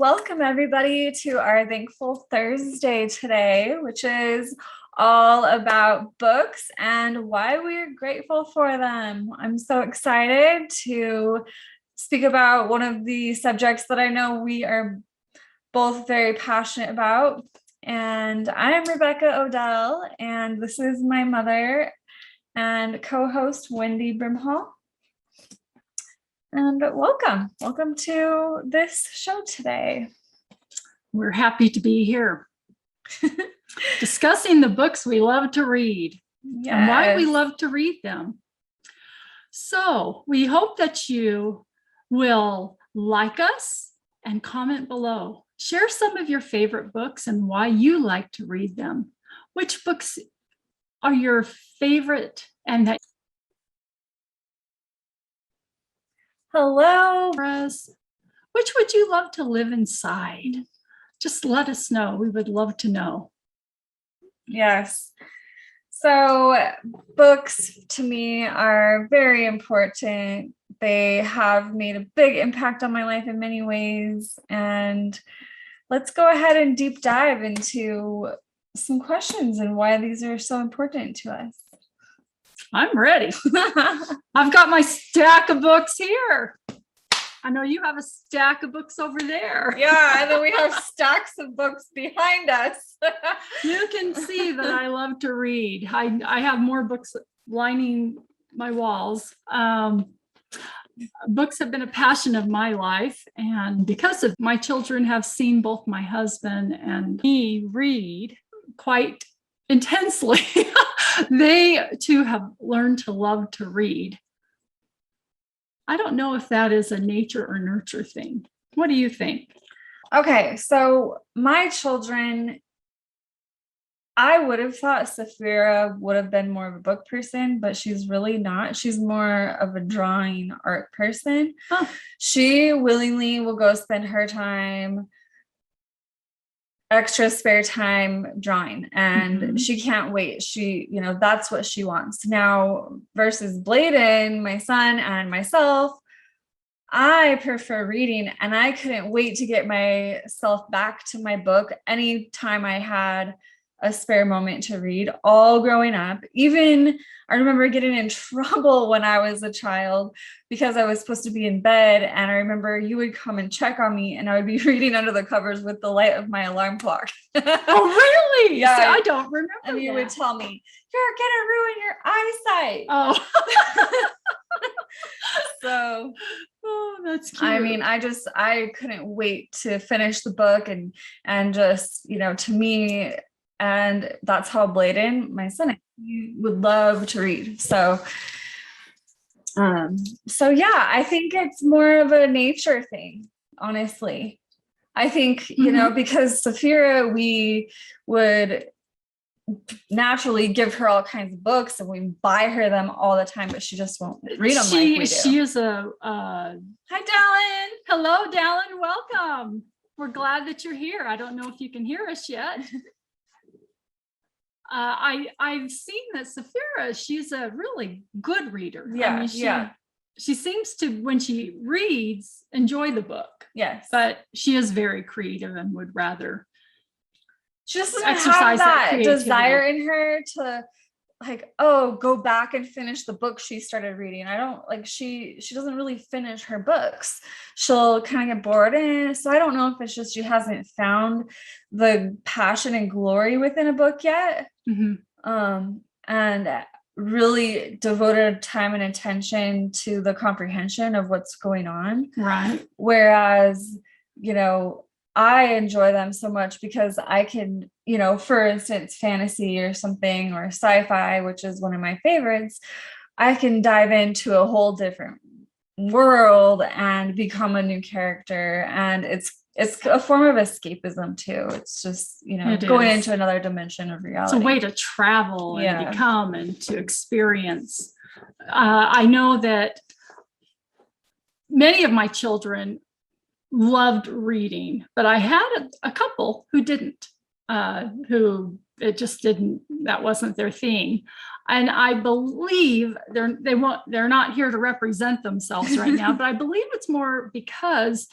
Welcome, everybody, to our Thankful Thursday today, which is all about books and why we're grateful for them. I'm so excited to speak about one of the subjects that I know we are both very passionate about. And I'm Rebecca Odell, and this is my mother and co-host Wendy Brimhall. And welcome to this show today. We're happy to be here discussing the books we love to read and why we love to read them. So we hope that you will like us and comment below. Share some of your favorite books and why you like to read them. Which books are your favorite and that Hello. Which would you love to live inside? Just let us know. We would love to know. Yes. So books to me are very important. They have made a big impact on my life in many ways. And let's go ahead and deep dive into some questions and why these are so important to us. I'm ready. I've got my stack of books here. I know you have a stack of books over there. Yeah, and then we have stacks of books behind us. You can see that I love to read. I have more books lining my walls. Books have been a passion of my life, and because of my children have seen both my husband and me read quite intensely. They too have learned to love to read. I don't know if that is a nature or nurture thing. What do you think? Okay, so my children, I would have thought Safira would have been more of a book person, but she's really not. She's more of a drawing art person. Huh. She willingly will go spend her time, extra spare time drawing, and she can't wait. She, that's what she wants. Now versus Bladen, my son, and myself, I prefer reading, and I couldn't wait to get myself back to my book anytime I had a spare moment to read, all growing up. Even I remember getting in trouble when I was a child because I was supposed to be in bed, and I remember you would come and check on me and I would be reading under the covers with the light of my alarm clock. Oh, really? Yeah. See, I don't remember. And you would tell me, "You're gonna ruin your eyesight." Oh. So that's cute. I mean, I couldn't wait to finish the book and just, to me, and that's how Bladen, my son, he would love to read. So yeah, I think it's more of a nature thing, honestly. I think, because Safira, we would naturally give her all kinds of books and we buy her them all the time, but she just won't read them like we do. She is hi, Dallin. Hello, Dallin. Welcome. We're glad that you're here. I don't know if you can hear us yet. I've seen that Safira, she's a really good reader. Yeah, I mean, she seems to, when she reads, enjoy the book. Yes. But she is very creative and would rather she doesn't exercise that desire in her to go back and finish the book she started reading. I don't she doesn't really finish her books. She'll kind of get bored in it. So I don't know if it's just she hasn't found the passion and glory within a book yet. And really devoted time and attention to the comprehension of what's going on. Right. Whereas, I enjoy them so much because I can, for instance, fantasy or something, or sci-fi, which is one of my favorites, I can dive into a whole different world and become a new character. And it's a form of escapism too. It's just, going into another dimension of reality. It's a way to travel and become and to experience. I know that many of my children loved reading, but I had a couple who didn't, who it just didn't, that wasn't their thing. And I believe they're not here to represent themselves right now, but I believe it's more because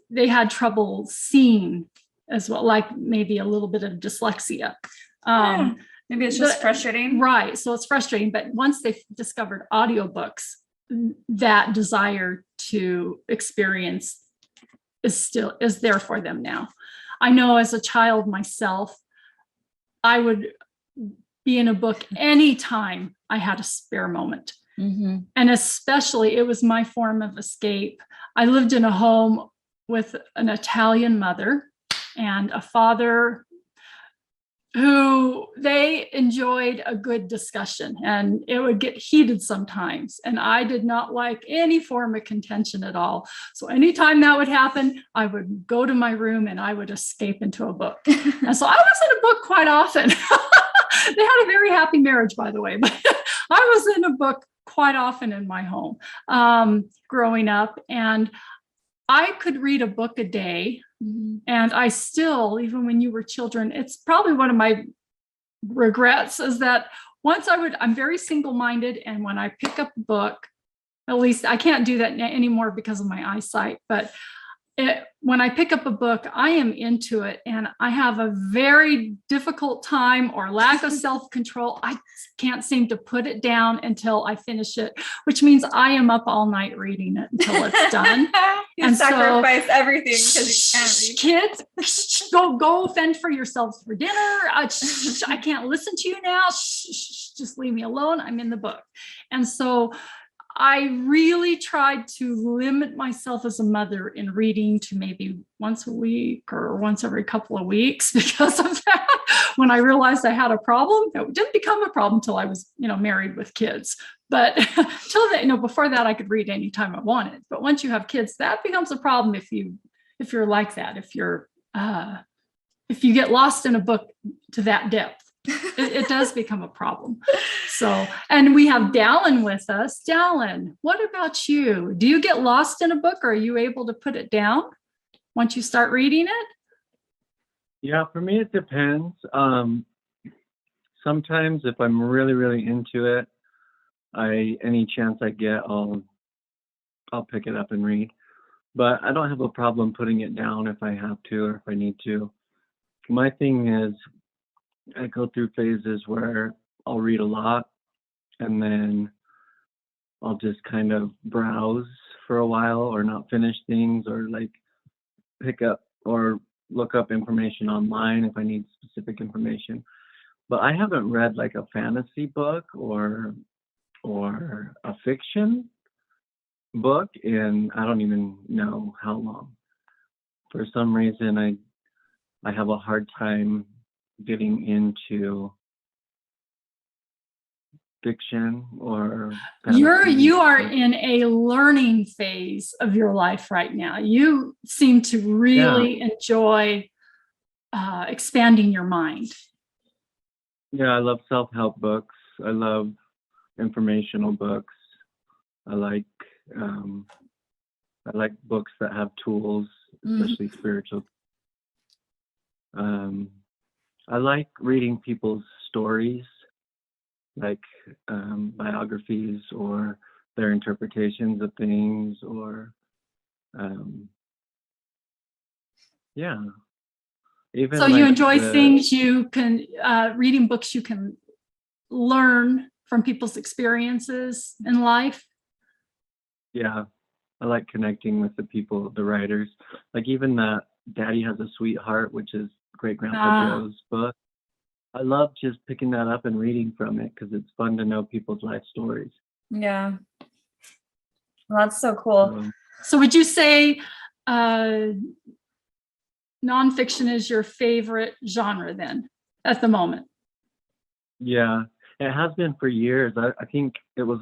they had trouble seeing as well, like maybe a little bit of dyslexia. Maybe it's just frustrating. Right. So it's frustrating. But once they discovered audiobooks, that desire to experience is there for them now. I know as a child myself, I would be in a book anytime I had a spare moment. Mm-hmm. And especially it was my form of escape. I lived in a home with an Italian mother and a father who they enjoyed a good discussion, and it would get heated sometimes. And I did not like any form of contention at all. So anytime that would happen, I would go to my room and I would escape into a book. And so I was in a book quite often. They had a very happy marriage, by the way, but I was in a book quite often in my home growing up. And I could read a book a day. Mm-hmm. And I still, even when you were children, it's probably one of my regrets is that I'm very single-minded. And when I pick up a book, at least I can't do that anymore because of my eyesight, but when I pick up a book, I am into it and I have a very difficult time or lack of self-control. I can't seem to put it down until I finish it, which means I am up all night reading it until it's done. You sacrifice everything because you can't read. Kids, go fend for yourselves for dinner. I can't listen to you now. Just leave me alone. I'm in the book. And so I really tried to limit myself as a mother in reading to maybe once a week or once every couple of weeks because of that. When I realized I had a problem, it didn't become a problem until I was, married with kids. But till that, before that, I could read anytime I wanted. But once you have kids, that becomes a problem if you're like that. If you get lost in a book to that depth. It does become a problem. So, and we have Dallin with us. Dallin, what about you? Do you get lost in a book or are you able to put it down once you start reading it? Yeah, for me, it depends. Sometimes if I'm really, really into it, any chance I get, I'll pick it up and read. But I don't have a problem putting it down if I have to or if I need to. My thing is, I go through phases where I'll read a lot and then I'll just kind of browse for a while or not finish things or like pick up or look up information online if I need specific information. But I haven't read like a fantasy book or a fiction book in I don't even know how long. For some reason I have a hard time getting into fiction or you are in a learning phase of your life right now. You seem to really enjoy expanding your mind. Yeah, I love self-help books. I love informational books. I like books that have tools, especially spiritual. I like reading people's stories, like biographies or their interpretations of things, or even. So you enjoy things you can reading books you can learn from people's experiences in life. Yeah, I like connecting with the people, the writers. Like even that Daddy Has a Sweetheart, which is Great Grandpa Joe's book. I love just picking that up and reading from it because it's fun to know people's life stories. Yeah. Well, that's so cool. So would you say nonfiction is your favorite genre then at the moment? Yeah, it has been for years. I think it was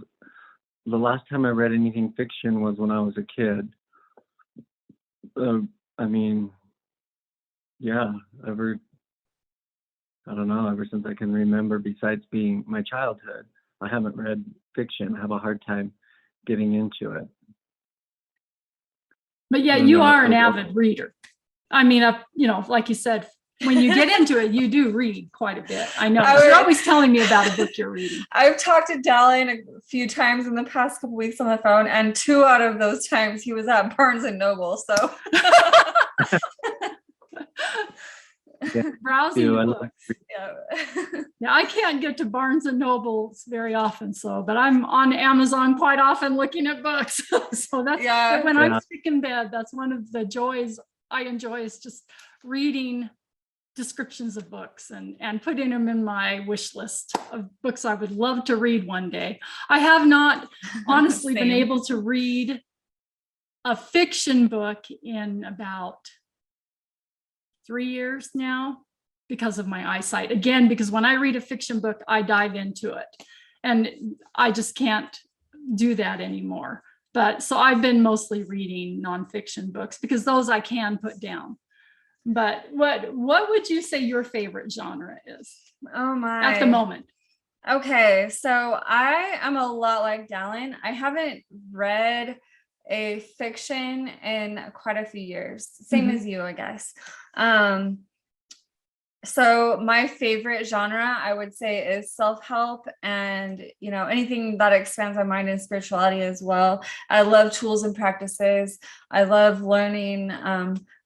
the last time I read anything fiction was when I was a kid. Ever since I can remember, besides being my childhood, I haven't read fiction. I have a hard time getting into it. But yet you are an avid reader. I mean, like you said, when you get into it, you do read quite a bit. I know. I would- You're always telling me about a book you're reading. I've talked to Dallin a few times in the past couple weeks on the phone, and 2 out of those times he was at Barnes and Noble. So Browsing Too. I books. love yeah. Yeah, I can't get to Barnes and Nobles very often, but I'm on Amazon quite often looking at books. So that's Yeah. when I'm Yeah. sick in bed, that's one of the joys I enjoy, is just reading descriptions of books and putting them in my wish list of books I would love to read one day. I have not honestly been Same. able to read a fiction book in about 3 years now because of my eyesight. Again, because when I read a fiction book, I dive into it, and I just can't do that anymore. But so I've been mostly reading nonfiction books because those I can put down. But what would you say your favorite genre is Oh my. at the moment? Okay, so I am a lot like Dallin. I haven't read a fiction in quite a few years. Same Mhm. as you, I guess. So my favorite genre, I would say, is self-help and, anything that expands my mind and spirituality as well. I love tools and practices. I love learning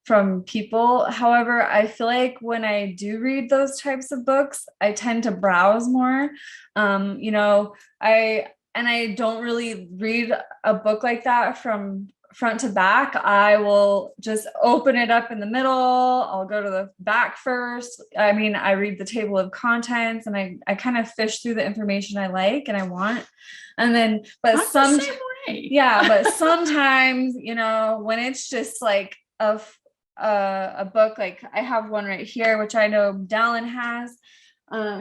from people. However, I feel like when I do read those types of books, I tend to browse more. I don't really read a book like that from front to back. I will just open it up in the middle. I'll go to the back first. I mean, I read the table of contents and I kind of fish through the information I like and I want. And then, but I'm the same way. yeah, but sometimes, when it's just like a book, like I have one right here, which I know Dallin has.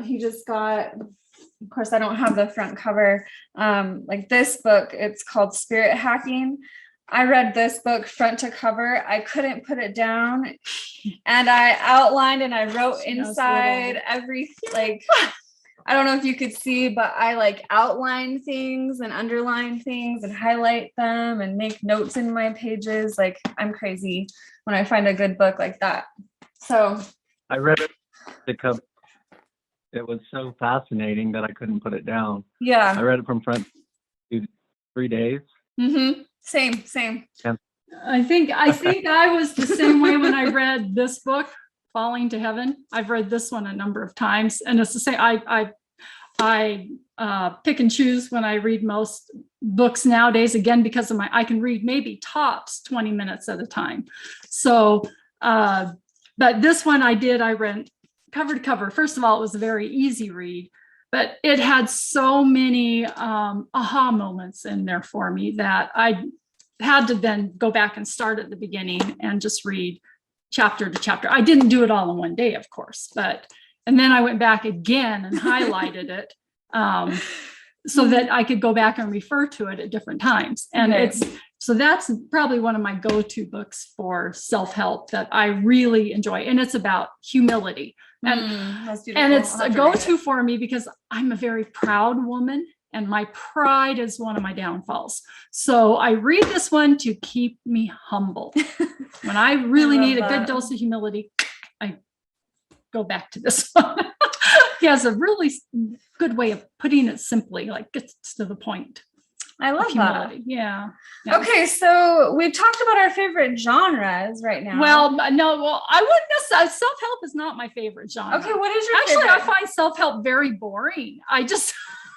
He just got, of course, I don't have the front cover. Like this book, it's called Spirit Hacking. I read this book front to cover. I couldn't put it down. And I outlined and I wrote inside every, like, I don't know if you could see, but I like outline things and underline things and highlight them and make notes in my pages. Like, I'm crazy when I find a good book like that. So I read the cover. It was so fascinating that I couldn't put it down. yeah. I read it from front to 3 days. Mm-hmm. Same. I think I was the same way when I read this book, Falling to Heaven. I've read this one a number of times, and it's the same. I pick and choose when I read most books nowadays, again, because of I can read maybe tops 20 minutes at a time. So, but this one I read cover to cover. First of all, it was a very easy read, but it had so many aha moments in there for me that I had to then go back and start at the beginning and just read chapter to chapter. I didn't do it all in one day, of course, and then I went back again and highlighted it so that I could go back and refer to it at different times. And so that's probably one of my go-to books for self-help that I really enjoy. And it's about humility. That's beautiful. And it's a go-to for me because I'm a very proud woman and my pride is one of my downfalls. So I read this one to keep me humble. When I really need a good dose of humility, I go back to this one. He has a really good way of putting it simply, like gets to the point. I love that. Yeah. Okay, so we've talked about our favorite genres right now. Well, I wouldn't necessarily. Self-help is not my favorite genre. Okay, what is your Actually, favorite? I find self-help very boring.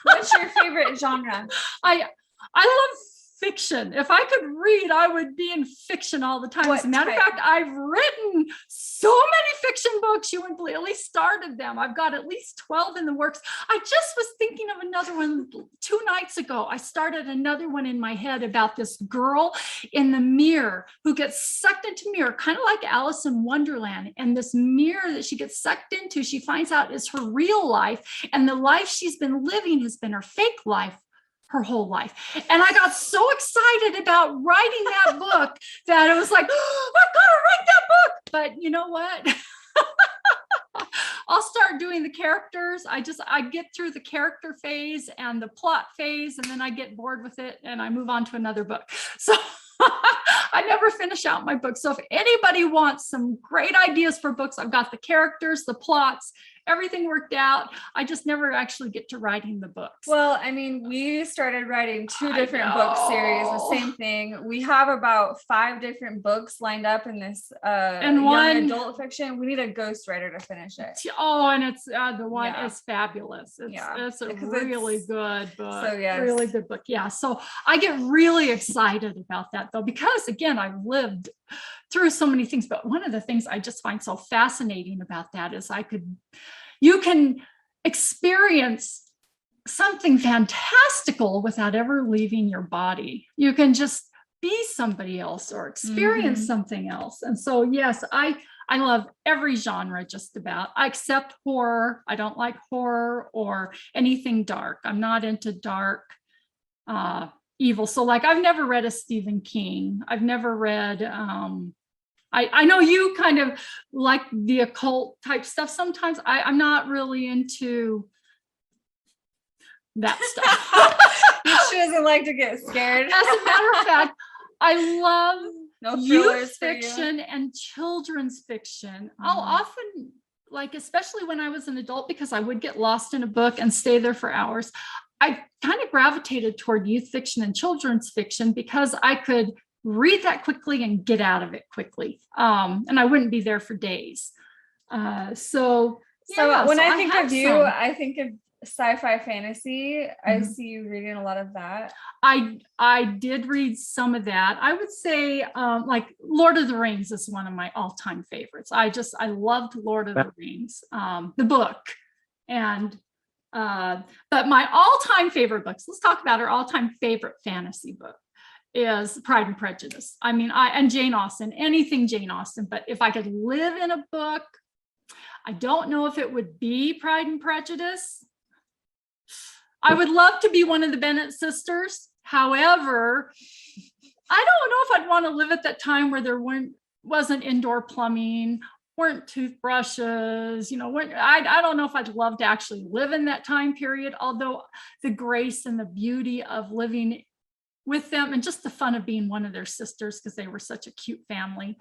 What's your favorite genre? I love fiction. If I could read, I would be in fiction all the time. As a matter of fact, I've written so many fiction books. You wouldn't believe, at least started them. I've got at least 12 in the works. I just was thinking of another one 2 nights ago. I started another one in my head about this girl in the mirror who gets sucked into mirror, kind of like Alice in Wonderland. And this mirror that she gets sucked into, she finds out is her real life. And the life she's been living has been her fake life her whole life. And I got so excited about writing that book that it was like, oh, I've got to write that book. But you know what? I'll start doing the characters. I get through the character phase and the plot phase, and then I get bored with it and I move on to another book. So I never finish out my book. So if anybody wants some great ideas for books, I've got the characters, the plots, everything worked out. I just never actually get to writing the books. Well, I mean, we started writing 2 different book series, the same thing. We have about 5 different books lined up in this and young adult fiction. We need a ghostwriter to finish it. Oh, and it's the one is fabulous. It's a really good book. So yes. Really good book. Yeah. So I get really excited about that though, because again, I've lived through so many things, but one of the things I just find so fascinating about that is you can experience something fantastical without ever leaving your body. You can just be somebody else or experience something else. And so, yes, I love every genre just about, except horror. I don't like horror or anything dark. I'm not into dark, evil. So like, I've never read a Stephen King. I've never read, I know you kind of like the occult type stuff. Sometimes I'm not really into that stuff. She doesn't like to get scared. As a matter of fact, I love youth fiction and children's fiction. I'll often, like, especially when I was an adult, because I would get lost in a book and stay there for hours, I kind of gravitated toward youth fiction and children's fiction because I could read that quickly and get out of it quickly. And I wouldn't be there for days. So when I think of you, I think of sci-fi fantasy. I see you reading a lot of that. I did read some of that. I would say like Lord of the Rings is one of my all-time favorites. I loved Lord of the Rings, the book. And but my all-time favorite books, let's talk about our all-time favorite fantasy book, is Pride and Prejudice. I mean, and Jane Austen, anything Jane Austen, but if I could live in a book, I don't know if it would be Pride and Prejudice. I would love to be one of the Bennett sisters. However, I don't know if I'd want to live at that time where there wasn't indoor plumbing, weren't toothbrushes, I don't know if I'd love to actually live in that time period, although the grace and the beauty of living with them and just the fun of being one of their sisters, because they were such a cute family.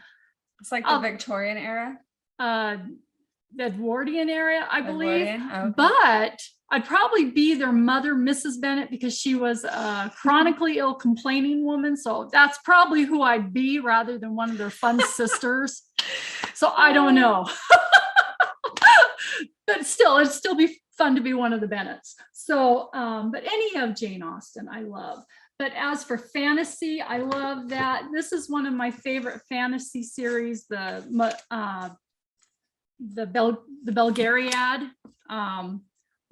It's like the Victorian era. The Edwardian era, I believe. Okay. But I'd probably be their mother, Mrs. Bennett, because she was a chronically ill, complaining woman. So that's probably who I'd be rather than one of their fun sisters. So I don't know. But still, it'd still be fun to be one of the Bennetts. So, but any of Jane Austen, I love. But as for fantasy, I love that. This is one of my favorite fantasy series, the Belgariad,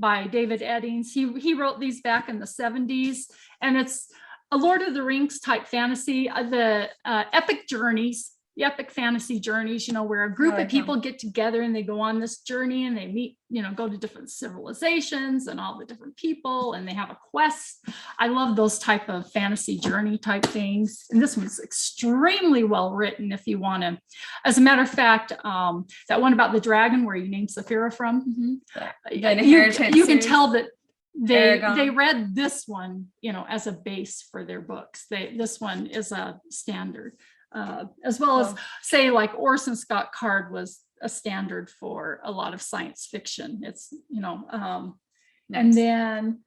by David Eddings. He wrote these back in the 70s, and it's a Lord of the Rings type fantasy. The epic journeys, the epic fantasy journeys, where a group of people get together and they go on this journey and they meet, go to different civilizations and all the different people, and they have a quest. I love those type of fantasy journey type things. And this one's extremely well written if you want to. As a matter of fact, that one about the dragon where you named Saphira from, you can tell that they read this one, as a base for their books. This one is a standard. As well as say like Orson Scott Card was a standard for a lot of science fiction. It's, nice. And then,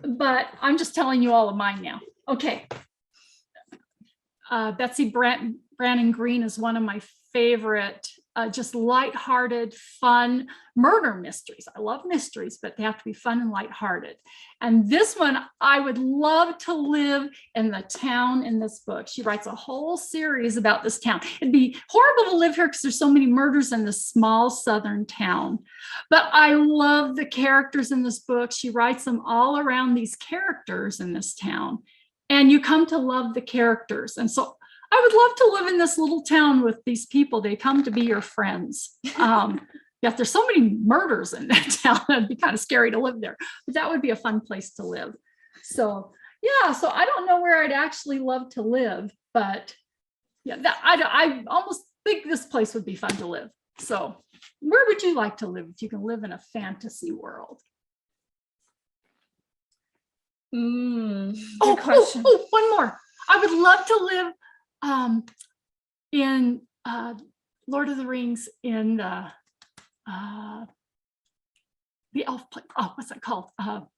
but I'm just telling you all of mine now. Okay. Betsy Brannon Green is one of my favorite, just lighthearted, fun murder mysteries. I love mysteries, but they have to be fun and lighthearted. And this one, I would love to live in the town in this book. She writes a whole series about this town. It'd be horrible to live here because there's so many murders in this small southern town. But I love the characters in this book. She writes them all around these characters in this town. And you come to love the characters. And so I would love to live in this little town with these people. They come to be your friends. Yet there's so many murders in that town. It'd be kind of scary to live there, but that would be a fun place to live. So yeah, so I don't know where I'd actually love to live, but yeah, I almost think this place would be fun to live. So where would you like to live if you can live in a fantasy world? Good question. One more. I would love to live in Lord of the Rings, in the elf place. Oh, what's that called? Come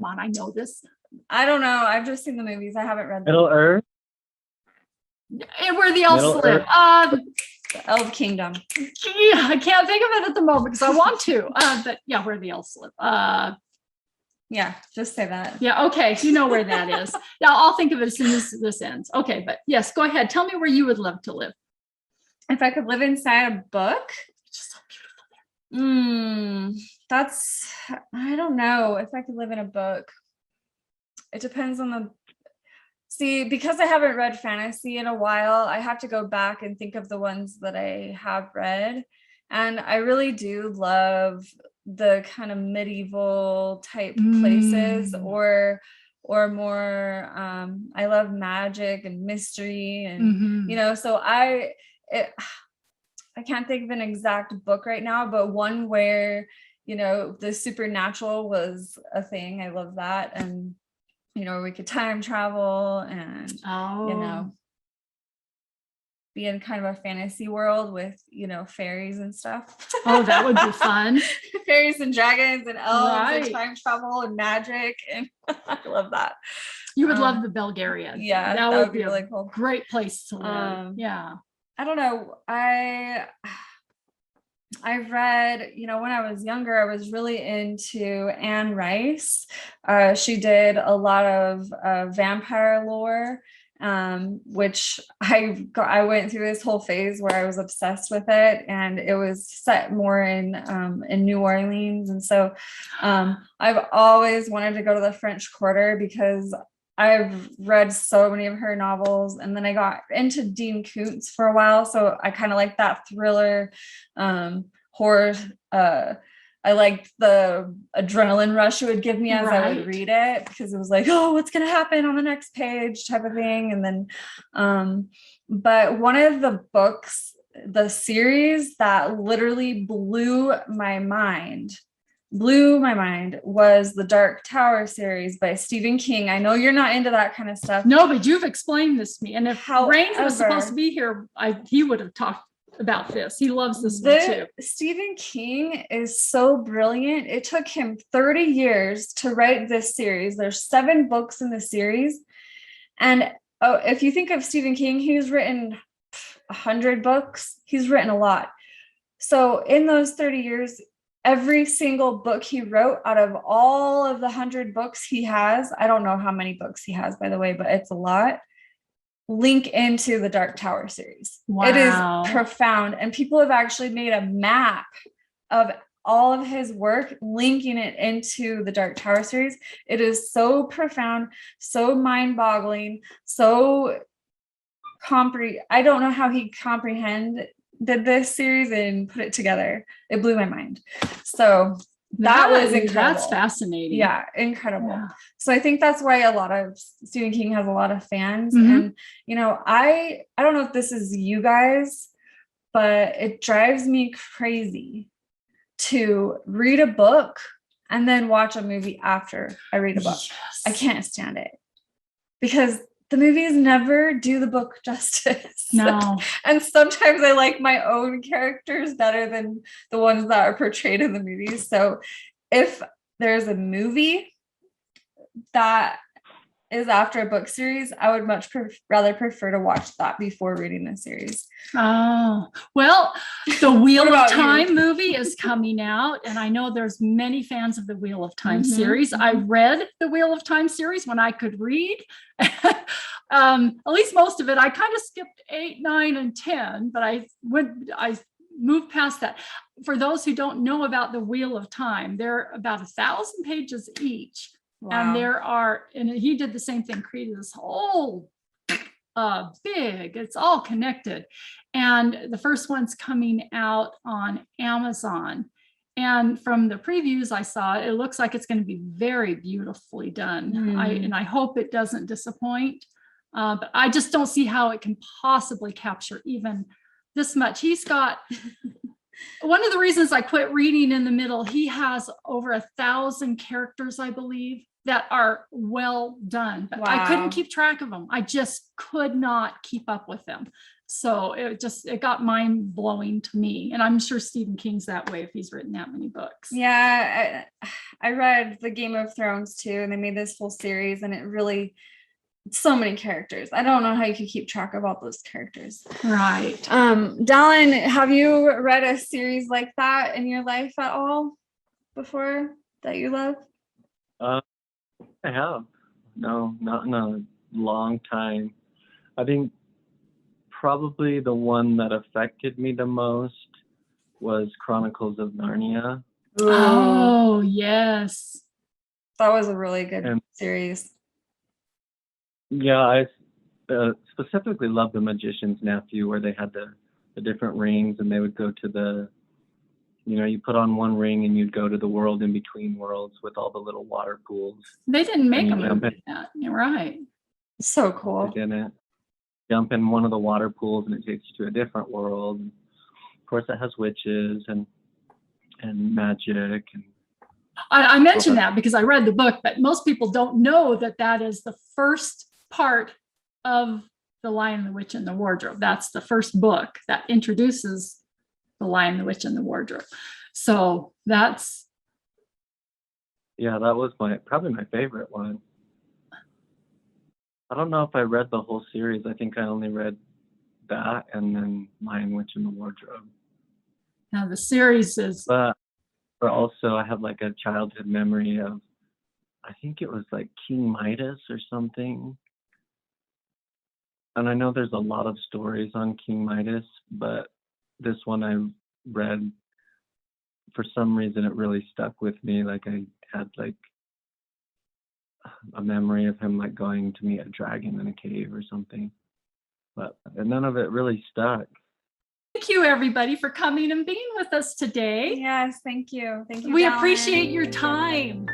on, I know this. I don't know. I've just seen the movies. I haven't read them. Middle Earth. And where the elves Middle live. The Elf Kingdom. Yeah, I can't think of it at the moment because I want to. But yeah, where the elves live. Yeah, just say that. Yeah, okay. You know where that is. Yeah, I'll think of it as soon as this ends. Okay, but yes, go ahead. Tell me where you would love to live. If I could live inside a book, It's just so beautiful. that's, I don't know if I could live in a book. It depends on because I haven't read fantasy in a while, I have to go back and think of the ones that I have read. And I really do love the kind of medieval type places, or more, I love magic and mystery and, so I can't think of an exact book right now, but one where, the supernatural was a thing. I love that. And, we could time travel and, be in kind of a fantasy world with, fairies and stuff. Oh, that would be fun. Fairies and dragons and elves Right. and time travel and magic. And I love that. You would love the Belgariad. Yeah, that would be really a cool. great place to live. Yeah. I don't know. I read, when I was younger, I was really into Anne Rice. She did a lot of vampire lore, which I went through this whole phase where I was obsessed with it, and it was set more in New Orleans. And so I've always wanted to go to the French Quarter because I've read so many of her novels, and then I got into Dean Koontz for a while. So I kind of like that thriller, horror. I liked the adrenaline rush it would give me as I would read it, because it was like, oh, what's going to happen on the next page type of thing. And then, but one of the books, the series that literally blew my mind was the Dark Tower series by Stephen King. I know you're not into that kind of stuff. No, but you've explained this to me. And if Rains was supposed to be here, he would have talked about this. He loves this one too. Stephen King is so brilliant. It took him 30 years to write this series. There's 7 books in the series. And if you think of Stephen King, he's written 100 books. He's written a lot. So in those 30 years, every single book he wrote, out of all of the 100 books he has, I don't know how many books he has, by the way, but it's a lot, link into the Dark Tower series. Wow. It is profound. And people have actually made a map of all of his work, linking it into the Dark Tower series. It is so profound, so mind-boggling, so I don't know how he did this series and put it together. It blew my mind. So that was incredible. That's fascinating. Yeah, incredible. Yeah. So I think that's why a lot of Stephen King has a lot of fans. And I don't know if this is you guys, but it drives me crazy to read a book and then watch a movie after I read a book. Yes. I can't stand it, because the movies never do the book justice. No. And sometimes I like my own characters better than the ones that are portrayed in the movies. So if there's a movie that is after a book series, I would much rather prefer to watch that before reading the series. Oh, well, the Wheel of Time movie is coming out, and I know there's many fans of the Wheel of Time series. I read the Wheel of Time series when I could read. At least most of it. I kind of skipped 8, 9, and 10, but I moved past that. For those who don't know about the Wheel of Time, they're about 1,000 pages each. Wow. And he did the same thing, created this whole big, it's all connected. And the first one's coming out on Amazon. And from the previews I saw, it looks like it's going to be very beautifully done. I hope it doesn't disappoint. But I just don't see how it can possibly capture even this much. He's got One of the reasons I quit reading in the middle, he has over 1,000 characters, I believe, that are well done. But I couldn't Wow. keep track of them. I just could not keep up with them. So it got mind blowing to me. And I'm sure Stephen King's that way if he's written that many books. Yeah, I read the Game of Thrones too, and they made this whole series, and it really, so many characters. I don't know how you could keep track of all those characters. Right. Dallin, have you read a series like that in your life at all before that you love? I have. No, not in a long time. I think probably the one that affected me the most was Chronicles of Narnia. Oh, yes. That was a really good And- series. Yeah, I specifically love The Magician's Nephew, where they had the different rings, and they would go to the, you put on one ring and you'd go to the world in between worlds with all the little water pools. They didn't make And a you movie jump like that. You're right. So cool. They didn't. Jump in one of the water pools and it takes you to a different world. Of course, it has witches and magic. And I mentioned that because I read the book, but most people don't know that that is the first part of The Lion, the Witch, and the Wardrobe. That's the first book that introduces The Lion, the Witch, and the Wardrobe. So that's, yeah, that was probably my favorite one. I don't know if I read the whole series. I think I only read that and then Lion, Witch, and the Wardrobe. now the series is, But also I have like a childhood memory of, I think it was like King Midas or something. And I know there's a lot of stories on King Midas, but this one I read, for some reason it really stuck with me. Like I had like a memory of him like going to meet a dragon in a cave or something. But none of it really stuck. thank you everybody for coming and being with us today. Yes, thank you. Thank you. We Dallin. appreciate your time.